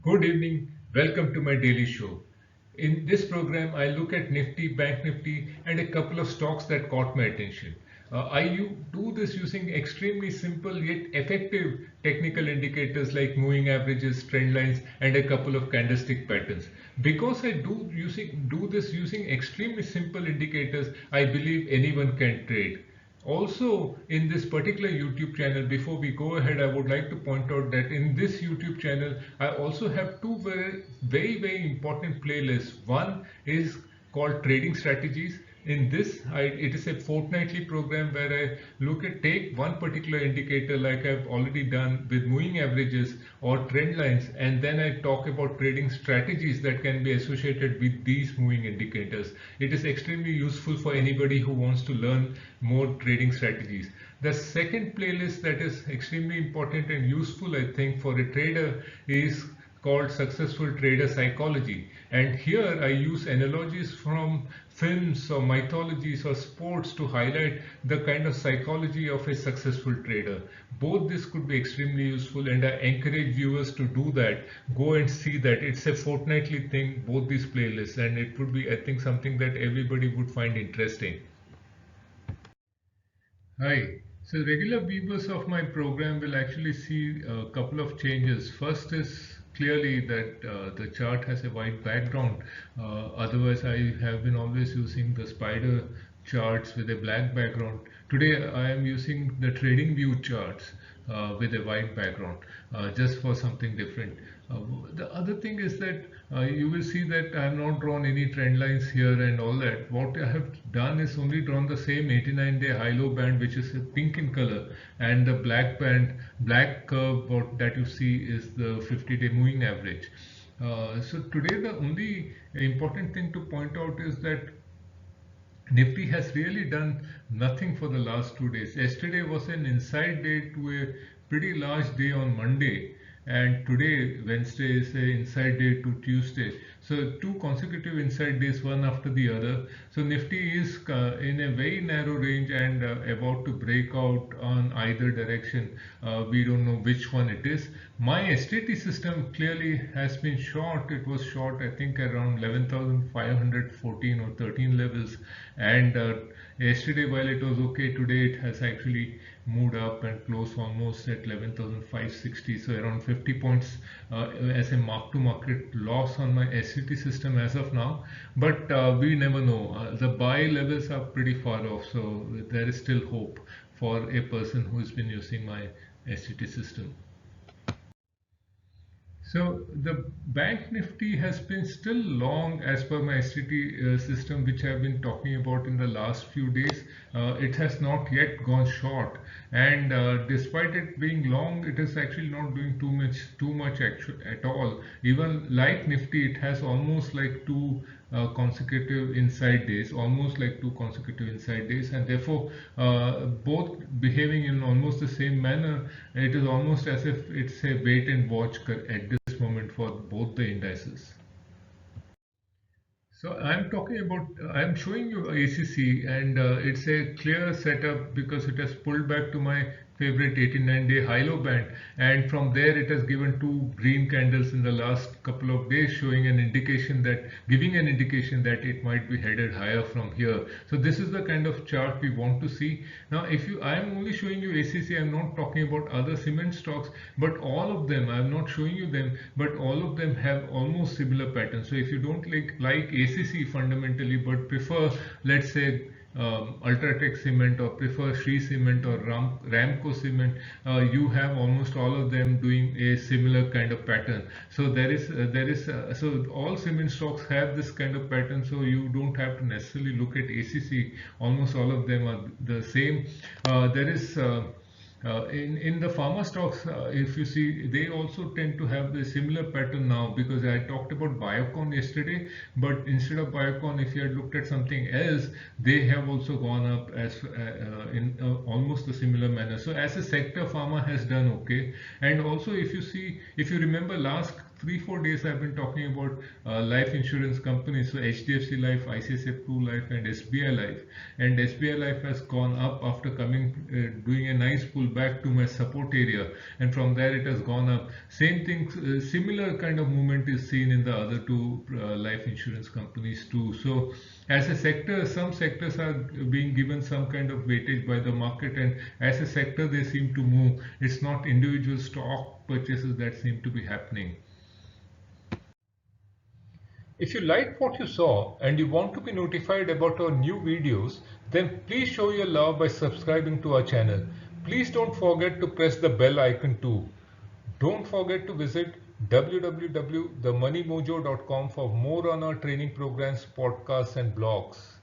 Good evening. Welcome to my daily show. In this program, I look at Nifty, Banknifty, and a couple of stocks that caught my attention. Do this using extremely simple yet effective technical indicators like moving averages, trend lines, and a couple of candlestick patterns. Because I do this using extremely simple indicators, I believe anyone can trade. Also, in this particular YouTube channel, before we go ahead, I would like to point out that in this YouTube channel, I also have two very important playlists. One is called Trading Strategies. In this, it is a fortnightly program where I take one particular indicator like I've already done with moving averages or trend lines, and then I talk about trading strategies that can be associated with these moving indicators. It is extremely useful for anybody who wants to learn more trading strategies. The second playlist that is extremely important and useful, I think, for a trader is called Successful Trader Psychology. And here I use analogies from films or mythologies or sports to highlight the kind of psychology of a successful trader. Both this could be extremely useful, and I encourage viewers to do that. Go and see that. It's a fortnightly thing, both these playlists, and it would be, I think, something that everybody would find interesting. Hi. So regular viewers of my program will actually see a couple of changes. First is clearly that the chart has a white background. Otherwise, I have been always using the spider charts with a black background. Today, I am using the trading view charts with a white background just for something different. Uh, the other thing is that you will see that I have not drawn any trend lines here and all that. What I have done is only drawn the same 89-day high-low band, which is pink in color, and the black band, black curve what that you see is the 50-day moving average. So today the only important thing to point out is that Nifty has really done nothing for the last 2 days. Yesterday was an inside day to a pretty large day on Monday, and today, Wednesday, is a inside day to Tuesday. So, two consecutive inside days, one after the other. So, Nifty is in a very narrow range and about to break out on either direction. We don't know which one it is. My STT system clearly has been short. It was short, I think, around 11,514 or 13 levels, and yesterday while it was okay, today it has actually moved up and closed almost at 11,560, so around 50 points as a mark to market loss on my SCT system as of now. But we never know. The buy levels are pretty far off, so there is still hope for a person who has been using my SCT system. So the Bank Nifty has been still long as per my STT system, which I've been talking about in the last few days. It has not yet gone short, and despite it being long, it is actually not doing too much at all. Even like Nifty, it has almost like two consecutive inside days, almost like two consecutive inside days, and therefore both behaving in almost the same manner. It is almost as if it's a wait and watch at this moment for both the indices. So I'm showing you ACC, and it's a clear setup because it has pulled back to my favorite 89-day high-low band, and from there it has given two green candles in the last couple of days, giving an indication that it might be headed higher from here. So this is the kind of chart we want to see. Now, I am only showing you ACC, I'm not talking about other cement stocks, but all of them, I'm not showing you them, but all of them have almost similar patterns. So if you don't like ACC fundamentally, but prefer, let's say, Ultratech cement, or prefer Shree cement or Ramco cement, you have almost all of them doing a similar kind of pattern. So so all cement stocks have this kind of pattern. So you don't have to necessarily look at ACC. Almost all of them are the same. There is in the pharma stocks, if you see, they also tend to have the similar pattern now, because I talked about Biocon yesterday, but instead of Biocon, if you had looked at something else, they have also gone up as in almost a similar manner. So as a sector, pharma has done okay. And also, if you remember last 3-4 days I've been talking about life insurance companies. So HDFC Life, ICICI Pru Life, and SBI Life. And SBI Life has gone up after doing a nice pullback to my support area, and from there it has gone up. Same thing, similar kind of movement is seen in the other two life insurance companies too. So as a sector, some sectors are being given some kind of weightage by the market, and as a sector they seem to move. It's not individual stock purchases that seem to be happening. If you liked what you saw and you want to be notified about our new videos, then please show your love by subscribing to our channel. Please don't forget to press the bell icon too. Don't forget to visit www.themoneymojo.com for more on our training programs, podcasts and blogs.